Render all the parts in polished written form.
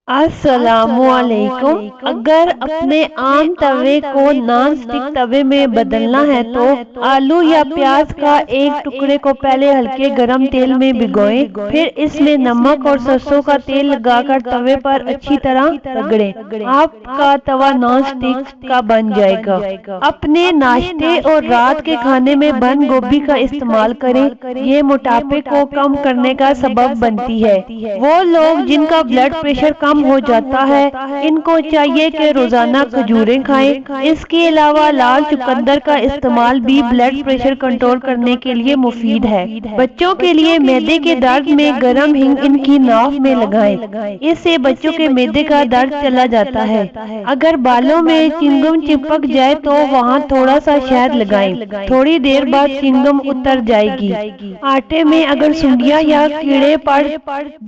السلام علیکم۔ اگر اپنے عام توے کو نان سٹک توے میں بدلنا ہے تو آلو یا پیاز کا ایک ٹکڑے کو پہلے ہلکے گرم تیل میں بھگوئیں، پھر اس میں نمک اور سرسوں کا تیل لگا کر توے پر اچھی طرح رگڑیں۔ آپ کا توا نان سٹک کا بن جائے گا۔ اپنے ناشتے اور رات کے کھانے میں بند گوبھی کا استعمال کریں، یہ موٹاپے کو کم کرنے کا سبب بنتی ہے۔ وہ لوگ جن کا بلڈ پریشر کم ہو جاتا ہے، ان کو چاہیے کہ روزانہ کھجوریں کھائیں۔ اس کے علاوہ لال چقندر کا استعمال بھی بلڈ پریشر کنٹرول کرنے کے لیے مفید ہے۔ بچوں کے لیے معدے کے درد میں گرم ہینگ ان کی ناف میں لگائیں، اس سے بچوں کے معدے کا درد چلا جاتا ہے۔ اگر بالوں میں چنگم چپک جائے تو وہاں تھوڑا سا شہد لگائیں، تھوڑی دیر بعد چنگم اتر جائے گی۔ آٹے میں اگر سنڈیاں یا کیڑے پڑ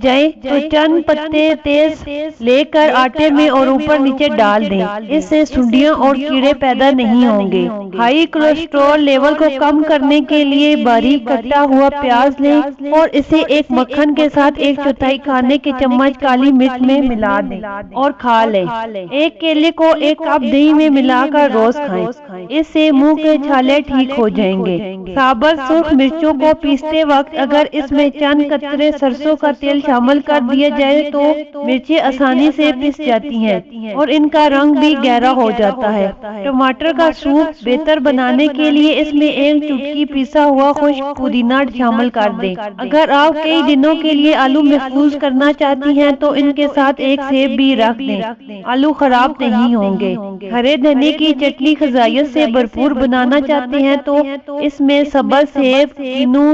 جائیں تو چند پتے تیز لے کر آٹے میں اور اوپر نیچے ڈال دیں، اس سے سنڈیاں اور کیڑے پیدا نہیں ہوں گے۔ ہائی کولیسٹرول لیول کو کم کرنے کے لیے باریک کٹا ہوا پیاز لیں اور اسے ایک مکھن کے ساتھ 1/4 کھانے کے چمچ کالی مرچ میں ملا دیں اور کھا لیں۔ ایک کیلے کو ایک کپ دہی میں ملا کر روز کھائیں، اس سے منہ کے چھالے ٹھیک ہو جائیں گے۔ ثابت سرخ مرچوں کو پیستے وقت اگر اس میں چند قطرے سرسوں کا تیل شامل کر دیا جائے تو مرچیں آسانی سے پس جاتی ہیں اور ان کا رنگ بھی گہرا ہو جاتا ہے۔ ٹماٹر کا سوپ بہتر بنانے کے لیے اس میں ایک چٹکی پیسا ہوا خشک پودینہ شامل کر دیں۔ اگر آپ کئی دنوں کے لیے آلو محفوظ کرنا چاہتی ہیں تو ان کے ساتھ ایک سیب بھی رکھ دیں، آلو خراب نہیں ہوں گے۔ ہرے دھنے کی چٹنی غذائیت سے بھرپور بنانا چاہتے ہیں تو اس میں سبز سیب، کینو،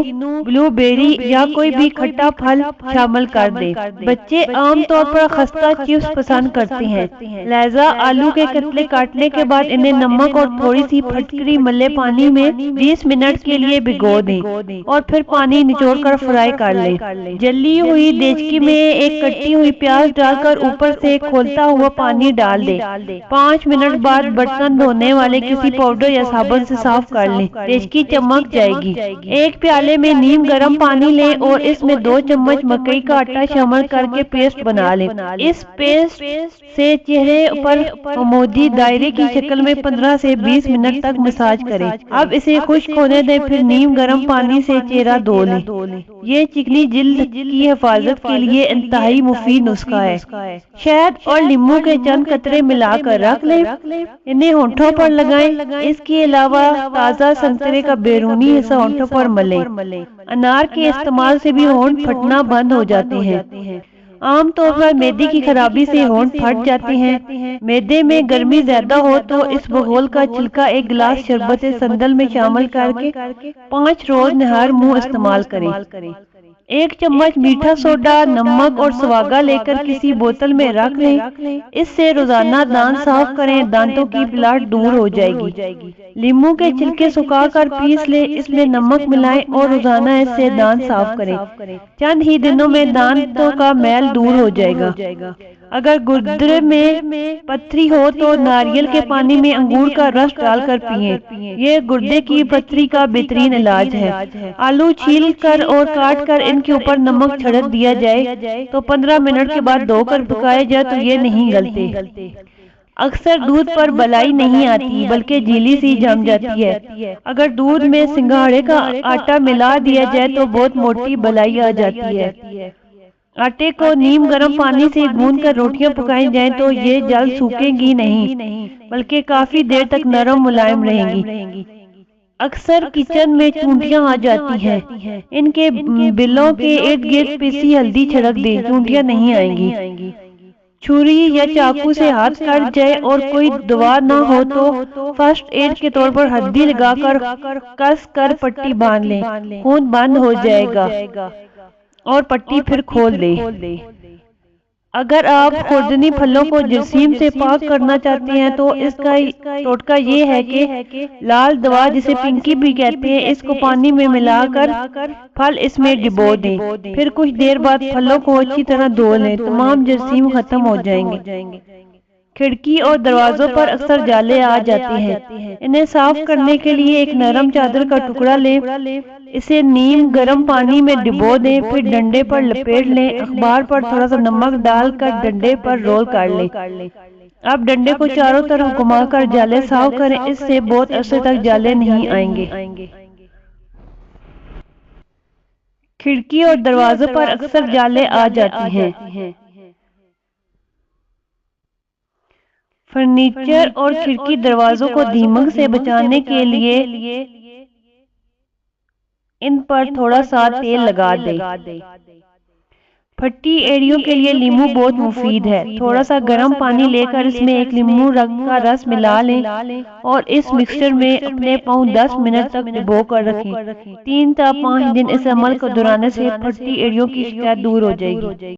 بلو بیری یا کوئی بھی کھٹا پھل شامل کر دیں۔ بچے عام طور پر خستہ چپس پسند کرتے ہیں، لہذا آلو کے قطرے کاٹنے کے بعد انہیں نمک اور تھوڑی سی پھٹکری ملے پانی میں 20 منٹ کے لیے بھگو دیں اور پھر پانی نچوڑ کر فرائی کر لیں۔ جلی ہوئی دیچکی میں ایک کٹی ہوئی پیاز ڈال کر اوپر سے کھولتا ہوا پانی ڈال دیں۔ 5 منٹ بعد برتن دھونے والے کسی پاؤڈر یا صابن سے صاف کر لیں، دیچکی چمک جائے گی۔ ایک پیالے میں نیم گرم پانی لیں اور اس میں 2 چمچ مکئی کا آٹا شامل کر کے پیسٹ بنا لیں۔ اس پیسٹ سے چہرے پر عمودی دائرے کی شکل میں 15 سے 20 منٹ تک مساج کریں۔ اب اسے خشک ہونے دیں، پھر نیم گرم پانی سے چہرہ دھو لیں۔ یہ چکنی جلد کی حفاظت کے لیے انتہائی مفید نسخہ ہے۔ شہد اور لیموں کے چند قطرے ملا کر رکھ لیں، انہیں ہونٹوں پر لگائیں۔ اس کے علاوہ تازہ سنترے کا بیرونی حصہ ہونٹوں پر ملیں۔ انار کے استعمال سے بھی ہونٹ پھٹنا بند ہو جاتے ہیں۔ عام طور پر معدے کی خرابی سے ہونٹ پھٹ جاتے ہیں۔ معدے میں گرمی زیادہ ہو تو اس بغول کا چھلکا ایک گلاس شربت سندل میں شامل کر کے 5 روز نہار منہ استعمال کریں۔ 1 چمچ میٹھا سوڈا، نمک اور سواگا لے کر کسی بوتل میں رکھ لیں، اس سے روزانہ دانت صاف کریں، دانتوں کی پلاٹ دور ہو جائے گی۔ لیموں کے چھلکے سکھا کر پیس لیں، اس میں نمک ملائیں اور روزانہ اس سے دانت صاف کریں، چند ہی دنوں میں دانتوں کا میل دور ہو جائے گا۔ اگر گردے میں پتھری ہو تو ناریل کے پانی میں انگور کا رس ڈال کر پئیں، یہ گردے کی پتھری کا بہترین علاج ہے۔ آلو چھیل کر اور کاٹ کر ان کے اوپر نمک چھڑک دیا جائے تو 15 منٹ کے بعد دھو کر پکائے جائے تو یہ نہیں گلتے۔ اکثر دودھ پر بلائی نہیں آتی بلکہ جیلی سی جم جاتی ہے۔ اگر دودھ میں سنگھاڑے کا آٹا ملا دیا جائے تو بہت موٹی بلائی آ جاتی ہے۔ آٹے کو نیم گرم پانی سے گوندھ کر روٹیاں پکائی جائیں تو یہ جلد سوکھیں گی نہیں بلکہ کافی دیر تک نرم ملائم رہیں گی۔ اکثر کچن میں چونٹیاں آ جاتی ہیں، ان کے بلوں کے ارد گرد پیسی ہلدی چھڑک دیں، چونٹیاں نہیں آئیں گی۔ چھری یا چاقو سے ہاتھ کٹ جائے اور کوئی دوا نہ ہو تو فرسٹ ایڈ کے طور پر ہلدی لگا کر کس کر پٹی باندھ لیں، خون بند ہو جائے گا اور پٹی پھر کھول دیں۔ اگر آپ خوردنی پھلوں کو جراثیم سے پاک کرنا چاہتے ہیں تو اس کا ٹوٹکا یہ ہے کہ لال دوا جسے پنکی بھی کہتے ہیں، اس کو پانی میں ملا کر پھل اس میں ڈبو دیں، پھر کچھ دیر بعد پھلوں کو اچھی طرح دھو لیں، تمام جراثیم ختم ہو جائیں گے۔ کھڑکی اور دروازوں پر اکثر جالے آ جاتے ہیں۔ انہیں صاف کرنے کے لیے ایک نرم چادر کا ٹکڑا لیں، اسے نیم گرم پانی میں ڈبو دیں، پھر ڈنڈے پر لپیٹ لیں، اخبار پر تھوڑا سا نمک ڈال کر ڈنڈے پر رول کر لیں۔ اب ڈنڈے کو چاروں طرف گھما کر جالے صاف کریں، اس سے بہت عرصے تک جالے نہیں آئیں گے۔ کھڑکی اور دروازوں پر اکثر جالے آ جاتے ہیں۔ فرنیچر اور کھڑکی دروازوں کو دیمک سے بچانے کے لیے ان پر تھوڑا سا تیل لگا دیں۔ پھٹی ایڑیوں کے لیے لیموں بہت مفید ہے۔ تھوڑا سا گرم پانی لے کر اس میں ایک لیموں کا رس ملا لیں اور اس مکسچر میں اپنے پاؤں 10 منٹ تک ڈبو کر رکھیں۔ 3 تا 5 دن اس عمل کو دہرانے سے پھٹی ایڑیوں کی شکایت دور ہو جائے گی۔